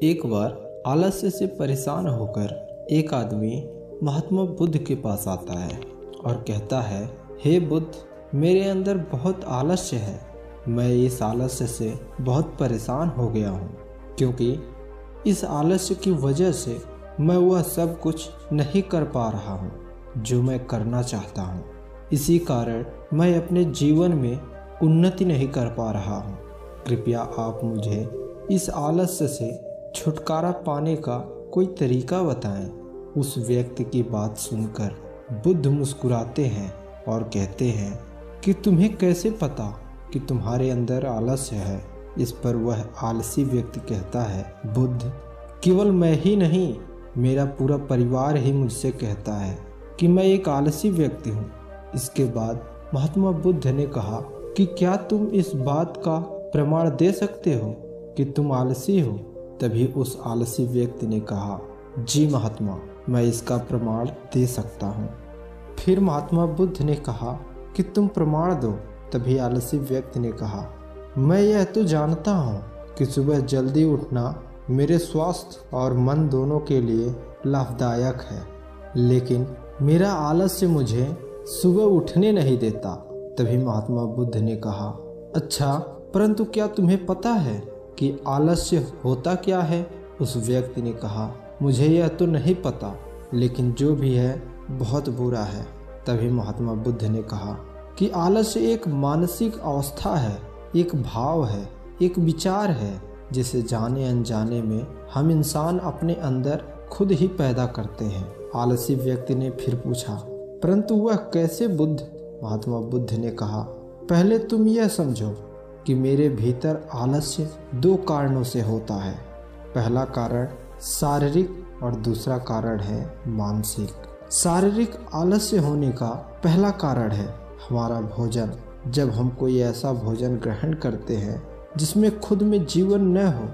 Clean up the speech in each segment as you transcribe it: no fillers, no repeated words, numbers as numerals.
एक बार आलस्य से परेशान होकर एक आदमी महात्मा बुद्ध के पास आता है और कहता है, हे बुद्ध, मेरे अंदर बहुत आलस्य है। मैं इस आलस्य से बहुत परेशान हो गया हूँ, क्योंकि इस आलस्य की वजह से मैं वह सब कुछ नहीं कर पा रहा हूँ जो मैं करना चाहता हूँ। इसी कारण मैं अपने जीवन में उन्नति नहीं कर पा रहा हूँ। कृपया आप मुझे इस आलस्य से छुटकारा पाने का कोई तरीका बताएं। उस व्यक्ति की बात सुनकर बुद्ध मुस्कुराते हैं और कहते हैं कि तुम्हें कैसे पता कि तुम्हारे अंदर आलस्य है। इस पर वह आलसी व्यक्ति कहता है, बुद्ध, केवल मैं ही नहीं, मेरा पूरा परिवार ही मुझसे कहता है कि मैं एक आलसी व्यक्ति हूँ। इसके बाद महात्मा बुद्ध ने कहा कि क्या तुम इस बात का प्रमाण दे सकते हो कि तुम आलसी हो? तभी उस आलसी व्यक्ति ने कहा, जी महात्मा, मैं इसका प्रमाण दे सकता हूँ। फिर महात्मा बुद्ध ने कहा कि तुम प्रमाण दो। तभी आलसी व्यक्ति ने कहा, मैं यह तो जानता हूँ कि सुबह जल्दी उठना मेरे स्वास्थ्य और मन दोनों के लिए लाभदायक है, लेकिन मेरा आलस्य मुझे सुबह उठने नहीं देता। तभी महात्मा बुद्ध ने कहा, अच्छा, परंतु क्या तुम्हें पता है कि आलस्य होता क्या है? उस व्यक्ति ने कहा, मुझे यह तो नहीं पता, लेकिन जो भी है बहुत बुरा है। तभी महात्मा बुद्ध ने कहा कि आलस्य एक मानसिक अवस्था है, एक भाव है, एक विचार है, जिसे जाने अनजाने में हम इंसान अपने अंदर खुद ही पैदा करते हैं। आलसी व्यक्ति ने फिर पूछा, परंतु वह कैसे बुद्ध? महात्मा बुद्ध ने कहा, पहले तुम यह समझो कि मेरे भीतर आलस्य दो कारणों से होता है। पहला कारण शारीरिक और दूसरा कारण है मानसिक। शारीरिक आलस्य होने का पहला कारण है हमारा भोजन। जब हम कोई ऐसा भोजन ग्रहण करते हैं जिसमें खुद में जीवन न हो,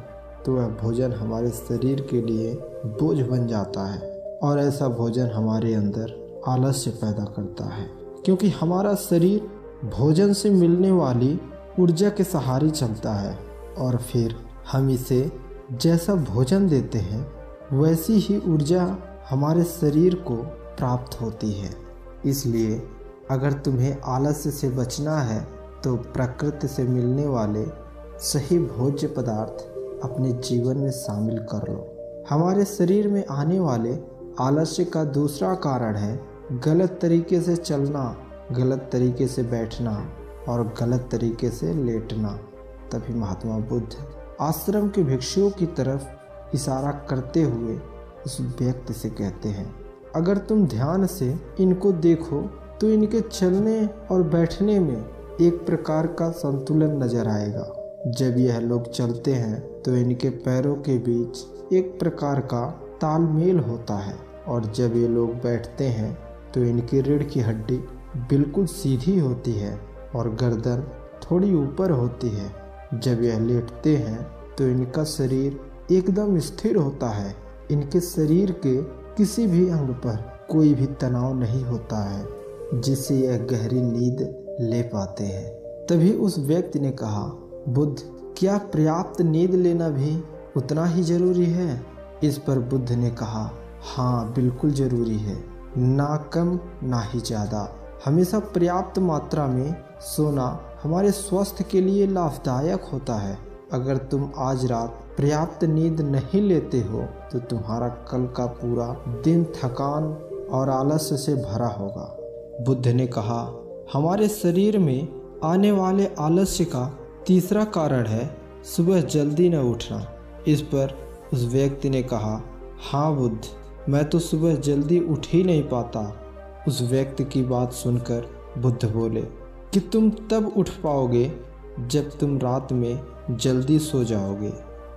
तो वह भोजन हमारे शरीर के लिए बोझ बन जाता है और ऐसा भोजन हमारे अंदर आलस्य पैदा करता है, क्योंकि हमारा शरीर भोजन से मिलने वाली ऊर्जा के सहारे चलता है और फिर हम इसे जैसा भोजन देते हैं वैसी ही ऊर्जा हमारे शरीर को प्राप्त होती है। इसलिए अगर तुम्हें आलस्य से बचना है तो प्रकृति से मिलने वाले सही भोज्य पदार्थ अपने जीवन में शामिल कर लो। हमारे शरीर में आने वाले आलस्य का दूसरा कारण है गलत तरीके से चलना, गलत तरीके से बैठना और गलत तरीके से लेटना। तभी महात्मा बुद्ध आश्रम के भिक्षुओं की तरफ इशारा करते हुए उस व्यक्ति से कहते हैं, अगर तुम ध्यान से इनको देखो तो इनके चलने और बैठने में एक प्रकार का संतुलन नजर आएगा। जब यह लोग चलते हैं तो इनके पैरों के बीच एक प्रकार का तालमेल होता है और जब ये लोग बैठते हैं तो इनकी रीढ़ की हड्डी बिल्कुल सीधी होती है और गर्दन थोड़ी ऊपर होती है। जब यह लेटते हैं तो इनका शरीर एकदम स्थिर होता है। इनके शरीर के किसी भी अंग पर कोई भी तनाव नहीं होता है, जिससे यह गहरी नींद ले पाते हैं। तभी उस व्यक्ति ने कहा, बुद्ध, क्या पर्याप्त नींद लेना भी उतना ही जरूरी है? इस पर बुद्ध ने कहा, हाँ, बिल्कुल जरूरी है, ना कम ना ही ज़्यादा। हमेशा पर्याप्त मात्रा में सोना हमारे स्वास्थ्य के लिए लाभदायक होता है। अगर तुम आज रात पर्याप्त नींद नहीं लेते हो तो तुम्हारा कल का पूरा दिन थकान और आलस्य से भरा होगा। बुद्ध ने कहा, हमारे शरीर में आने वाले आलस्य का तीसरा कारण है सुबह जल्दी न उठना। इस पर उस व्यक्ति ने कहा, हाँ बुद्ध, मैं तो सुबह जल्दी उठ ही नहीं पाता। उस व्यक्ति की बात सुनकर बुद्ध बोले कि तुम तब उठ पाओगे जब तुम रात में जल्दी सो जाओगे।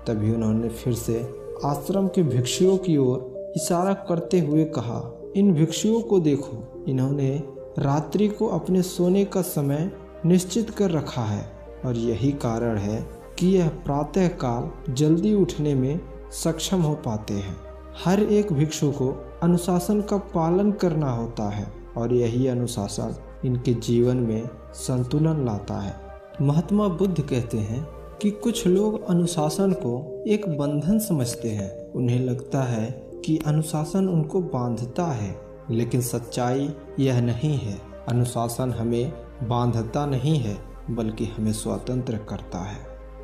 तभी उन्होंने फिर से आश्रम के भिक्षुओं की ओर इशारा करते हुए कहा, इन भिक्षुओं को देखो, इन्होंने रात्रि को अपने सोने का समय निश्चित कर रखा है और यही कारण है कि यह प्रातः काल जल्दी उठने में सक्षम हो पाते हैं। हर एक भिक्षु को अनुशासन का पालन करना होता है और यही अनुशासन इनके जीवन में संतुलन लाता है। महात्मा बुद्ध कहते हैं कि कुछ लोग अनुशासन को एक बंधन समझते हैं। उन्हें लगता है कि अनुशासन उनको बांधता है, लेकिन सच्चाई यह नहीं है। अनुशासन हमें बांधता नहीं है, बल्कि हमें स्वतंत्र करता है।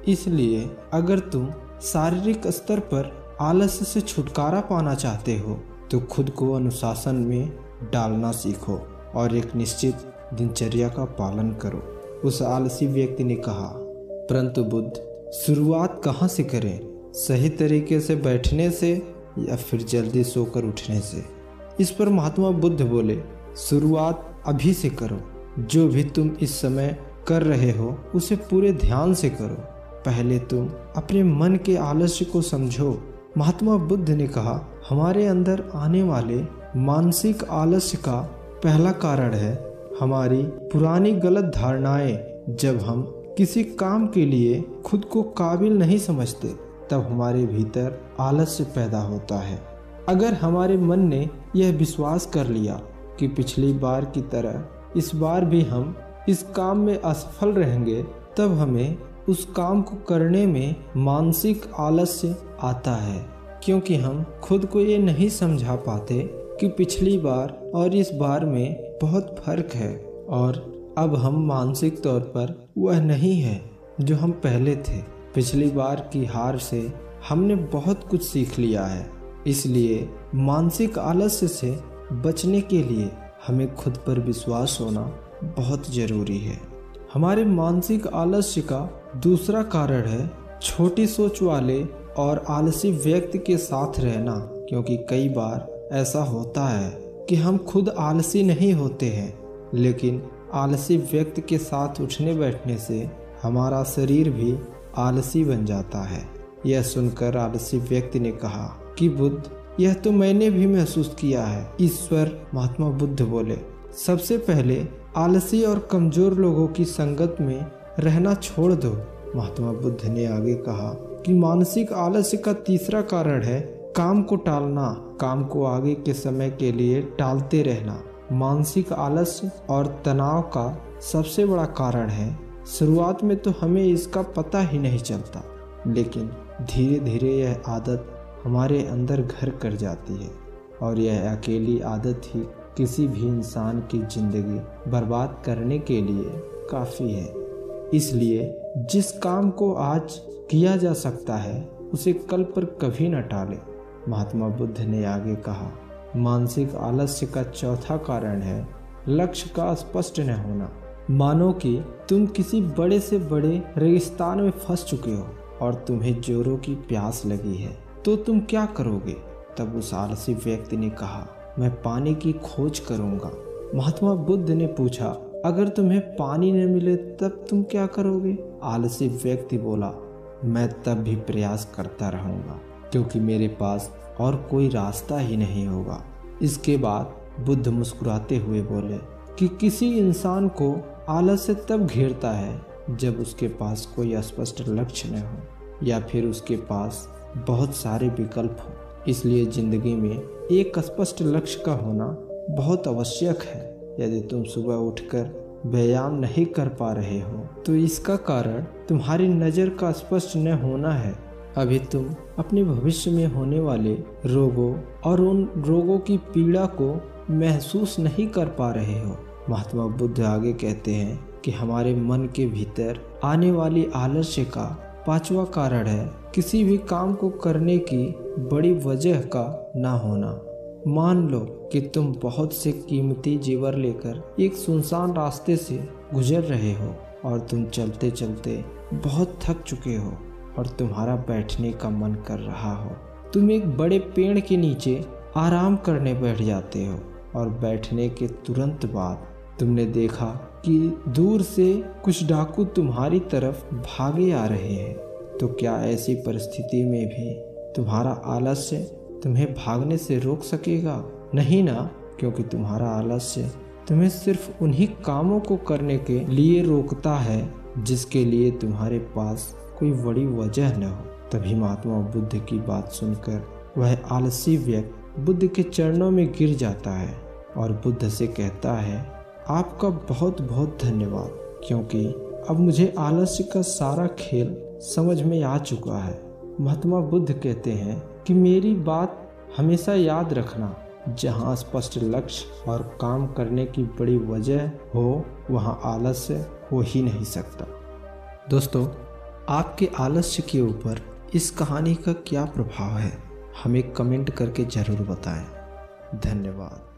इसलिए अगर तुम शारीरिक स्तर पर आलस्य से छुटकारा पाना चाहते हो तो खुद को अनुशासन में डालना सीखो और एक निश्चित दिनचर्या का पालन करो। उस आलसी व्यक्ति ने कहा, परंतु बुद्ध, शुरुआत कहाँ से करें? सही तरीके से बैठने से या फिर जल्दी सोकर उठने से? इस पर महात्मा बुद्ध बोले, शुरुआत अभी से करो। जो भी तुम इस समय कर रहे हो उसे पूरे ध्यान से करो। पहले तुम अपने मन के आलस्य को समझो। महात्मा बुद्ध ने कहा, हमारे अंदर आने वाले मानसिक आलस्य का पहला कारण है हमारी पुरानी गलत धारणाएं। जब हम किसी काम के लिए खुद को काबिल नहीं समझते तब हमारे भीतर आलस्य पैदा होता है। अगर हमारे मन ने यह विश्वास कर लिया कि पिछली बार की तरह इस बार भी हम इस काम में असफल रहेंगे, तब हमें उस काम को करने में मानसिक आलस्य आता है, क्योंकि हम खुद को ये नहीं समझा पाते कि पिछली बार और इस बार में बहुत फर्क है और अब हम मानसिक तौर पर वह नहीं है जो हम पहले थे। पिछली बार की हार से हमने बहुत कुछ सीख लिया है। इसलिए मानसिक आलस्य से बचने के लिए हमें खुद पर विश्वास होना बहुत ज़रूरी है। हमारे मानसिक आलस्य का दूसरा कारण है छोटी सोच वाले और आलसी व्यक्ति के साथ रहना, क्योंकि कई बार ऐसा होता है कि हम खुद आलसी नहीं होते हैं, लेकिन आलसी व्यक्ति के साथ उठने बैठने से हमारा शरीर भी आलसी बन जाता है। यह सुनकर आलसी व्यक्ति ने कहा कि बुद्ध, यह तो मैंने भी महसूस किया है। ईश्वर महात्मा बुद्ध बोले, सबसे पहले आलसी और कमजोर लोगों की संगत में रहना छोड़ दो। महात्मा बुद्ध ने आगे कहा कि मानसिक आलस्य का तीसरा कारण है काम को टालना, काम को आगे के समय के लिए टालते रहना। मानसिक आलस्य और तनाव का सबसे बड़ा कारण है। शुरुआत में तो हमें इसका पता ही नहीं चलता, लेकिन धीरे धीरे यह आदत हमारे अंदर घर कर जाती है और यह अकेली आदत ही किसी भी इंसान की जिंदगी बर्बाद करने के लिए काफ़ी है। इसलिए जिस काम को आज किया जा सकता है उसे कल पर कभी न टालें। महात्मा बुद्ध ने आगे कहा, मानसिक आलस्य का चौथा कारण है लक्ष्य का स्पष्ट न होना। मानो कि तुम किसी बड़े से बड़े रेगिस्तान में फंस चुके हो और तुम्हें जोरों की प्यास लगी है, तो तुम क्या करोगे? तब उस आलसी व्यक्ति ने कहा, मैं पानी की खोज करूंगा। महात्मा बुद्ध ने पूछा, अगर तुम्हें पानी न मिले तब तुम क्या करोगे? आलसी व्यक्ति बोला, मैं तब भी प्रयास करता रहूंगा, क्योंकि मेरे पास और कोई रास्ता ही नहीं होगा। इसके बाद बुद्ध मुस्कुराते हुए बोले कि किसी इंसान को आलस्य तब घेरता है जब उसके पास कोई स्पष्ट लक्ष्य न हो या फिर उसके पास बहुत सारे विकल्प हो। इसलिए जिंदगी में एक स्पष्ट लक्ष्य का होना बहुत आवश्यक है। यदि तुम सुबह उठकर व्यायाम नहीं कर पा रहे हो तो इसका कारण तुम्हारी नज़र का स्पष्ट न होना है। अभी तुम अपने भविष्य में होने वाले रोगों और उन रोगों की पीड़ा को महसूस नहीं कर पा रहे हो। महात्मा बुद्ध आगे कहते हैं कि हमारे मन के भीतर आने वाली आलस्य का पांचवा कारण है किसी भी काम को करने की बड़ी वजह का ना होना। मान लो कि तुम बहुत से कीमती जेवर लेकर एक सुनसान रास्ते से गुजर रहे हो और तुम चलते चलते बहुत थक चुके हो और तुम्हारा बैठने का मन कर रहा हो। तुम एक बड़े पेड़ के नीचे आराम करने बैठ जाते हो और बैठने के तुरंत बाद तुमने देखा कि दूर से कुछ डाकू तुम्हारी तरफ भागे आ रहे हैं। तो क्या ऐसी परिस्थिति में भी तुम्हारा आलस्य तुम्हें भागने से रोक सकेगा? नहीं ना, क्योंकि तुम्हारा आलस्य तुम्हें सिर्फ उन्हीं कामों को करने के लिए रोकता है जिसके लिए तुम्हारे पास कोई बड़ी वजह न हो। तभी महात्मा बुद्ध की बात सुनकर वह आलसी व्यक्ति बुद्ध के चरणों में गिर जाता है और बुद्ध से कहता है, आपका बहुत बहुत धन्यवाद, क्योंकि अब मुझे आलस्य का सारा खेल समझ में आ चुका है। महात्मा बुद्ध कहते हैं कि मेरी बात हमेशा याद रखना, जहाँ स्पष्ट लक्ष्य और काम करने की बड़ी वजह हो वहाँ आलस्य हो ही नहीं सकता। दोस्तों, आपके आलस्य के ऊपर इस कहानी का क्या प्रभाव है, हमें कमेंट करके ज़रूर बताएं। धन्यवाद।